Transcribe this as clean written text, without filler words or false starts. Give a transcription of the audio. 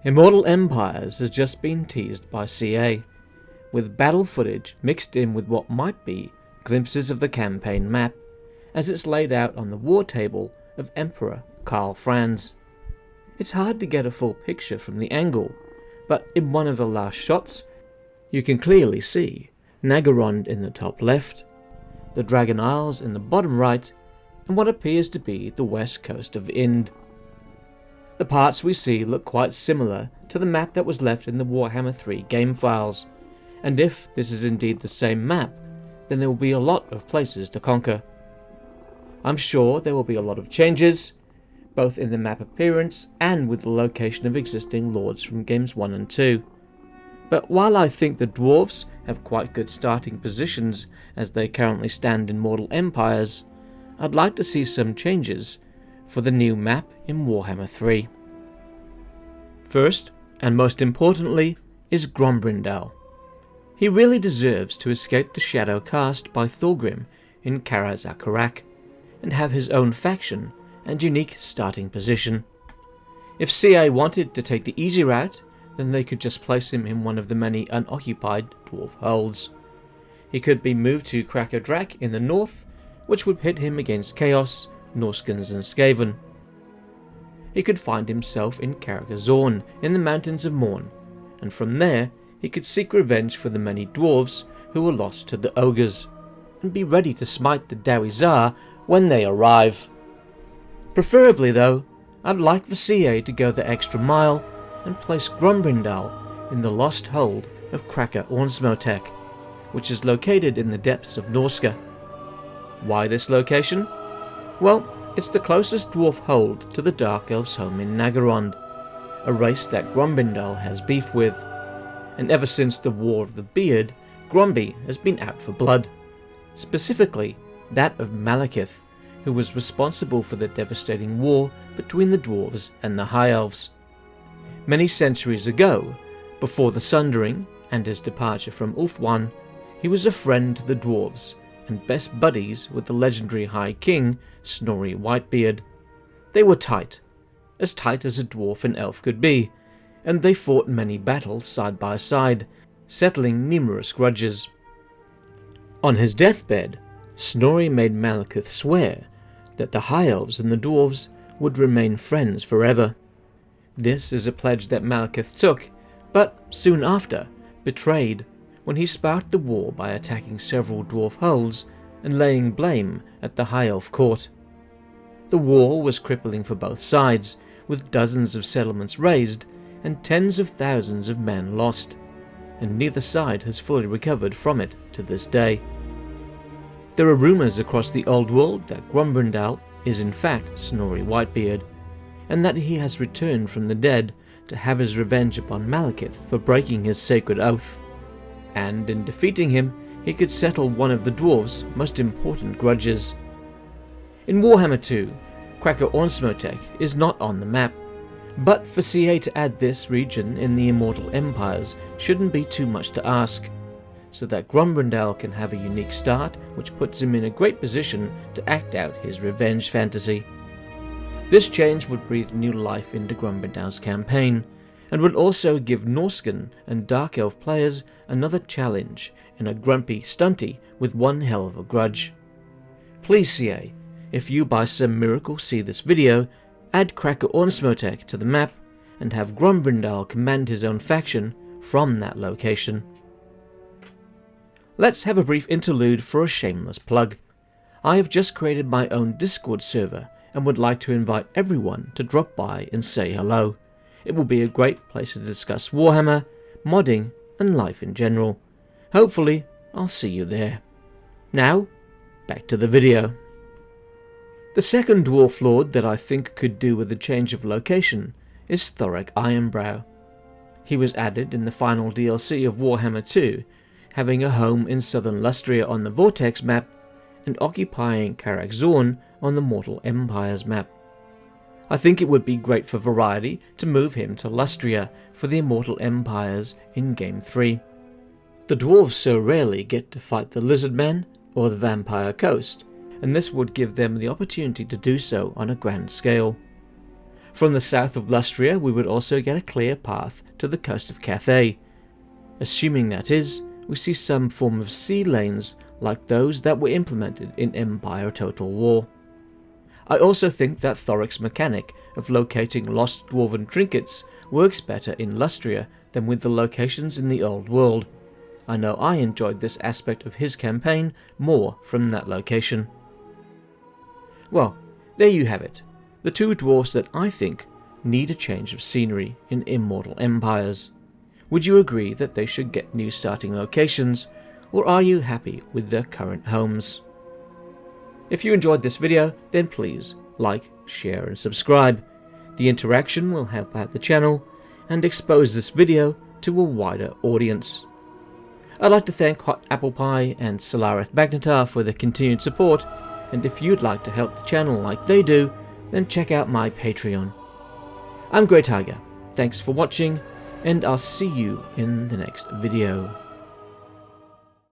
Immortal Empires has just been teased by CA, with battle footage mixed in with what might be glimpses of the campaign map, as it's laid out on the war table of Emperor Karl Franz. It's hard to get a full picture from the angle, but in one of the last shots, you can clearly see Naggarond in the top left, the Dragon Isles in the bottom right, and what appears to be the west coast of Ind. The parts we see look quite similar to the map that was left in the Warhammer 3 game files, and if this is indeed the same map, then there will be a lot of places to conquer. I'm sure there will be a lot of changes, both in the map appearance and with the location of existing lords from games 1 and 2. But while I think the Dwarfs have quite good starting positions as they currently stand in Immortal Empires, I'd like to see some changes for the new map in Warhammer 3. First, and most importantly, is Grombrindal. He really deserves to escape the shadow cast by Thorgrim in Karaz-Akarak, and have his own faction and unique starting position. If CA wanted to take the easy route, then they could just place him in one of the many unoccupied dwarf holds. He could be moved to Krakadrak in the north, which would pit him against Chaos, Norskins and Skaven. He could find himself in Karak-Zorn in the Mountains of Morn, and from there he could seek revenge for the many dwarves who were lost to the ogres, and be ready to smite the Dawizar when they arrive. Preferably though, I'd like for CA to go the extra mile and place Grombrindal in the lost hold of Kraka-Ornsmotek, which is located in the depths of Norska. Why this location? Well, it's the closest dwarf hold to the Dark Elves' home in Naggarond, a race that Grombrindal has beef with, and ever since the War of the Beard, Gromby has been out for blood, specifically that of Malekith, who was responsible for the devastating war between the dwarves and the High Elves. Many centuries ago, before the Sundering and his departure from Ulthuan, he was a friend to the dwarves, and best buddies with the legendary High King, Snorri Whitebeard. They were tight as a dwarf and elf could be, and they fought many battles side by side, settling numerous grudges. On his deathbed, Snorri made Malekith swear that the High Elves and the dwarves would remain friends forever. This is a pledge that Malekith took, but soon after betrayed when he sparked the war by attacking several dwarf holds and laying blame at the High Elf court. The war was crippling for both sides, with dozens of settlements razed and tens of thousands of men lost, and neither side has fully recovered from it to this day. There are rumours across the old world that Grombrindal is in fact Snorri Whitebeard, and that he has returned from the dead to have his revenge upon Malekith for breaking his sacred oath, and in defeating him he could settle one of the dwarves' most important grudges. In Warhammer 2, Kraka-Ornsmotek is not on the map, but for CA to add this region in the Immortal Empires shouldn't be too much to ask, so that Grombrindal can have a unique start which puts him in a great position to act out his revenge fantasy. This change would breathe new life into Grombrindal's campaign, and would also give Norscan and Dark Elf players another challenge in a grumpy stunty with one hell of a grudge. Please CA, if you by some miracle see this video, add Kraka-Ornsmotek to the map, and have Grombrindal command his own faction from that location. Let's have a brief interlude for a shameless plug. I have just created my own Discord server and would like to invite everyone to drop by and say hello. It will be a great place to discuss Warhammer, modding, and life in general. Hopefully, I'll see you there. Now, back to the video. The second Dwarf Lord that I think could do with a change of location is Thorek Ironbrow. He was added in the final DLC of Warhammer 2, having a home in southern Lustria on the Vortex map, and occupying Karak-Zorn on the Immortal Empires map. I think it would be great for variety to move him to Lustria for the Immortal Empires in Game 3. The dwarves so rarely get to fight the Lizardmen or the Vampire Coast, and this would give them the opportunity to do so on a grand scale. From the south of Lustria we would also get a clear path to the coast of Cathay. Assuming that is, we see some form of sea lanes like those that were implemented in Empire Total War. I also think that Thoric's mechanic of locating lost dwarven trinkets works better in Lustria than with the locations in the Old World. I know I enjoyed this aspect of his campaign more from that location. Well, there you have it, the two dwarfs that I think need a change of scenery in Immortal Empires. Would you agree that they should get new starting locations, or are you happy with their current homes? If you enjoyed this video, then please like, share and subscribe. The interaction will help out the channel and expose this video to a wider audience. I'd like to thank Hot Apple Pie and Solareth Magnetar for their continued support, and if you'd like to help the channel like they do, then check out my Patreon. I'm Grey Tiger, thanks for watching, and I'll see you in the next video.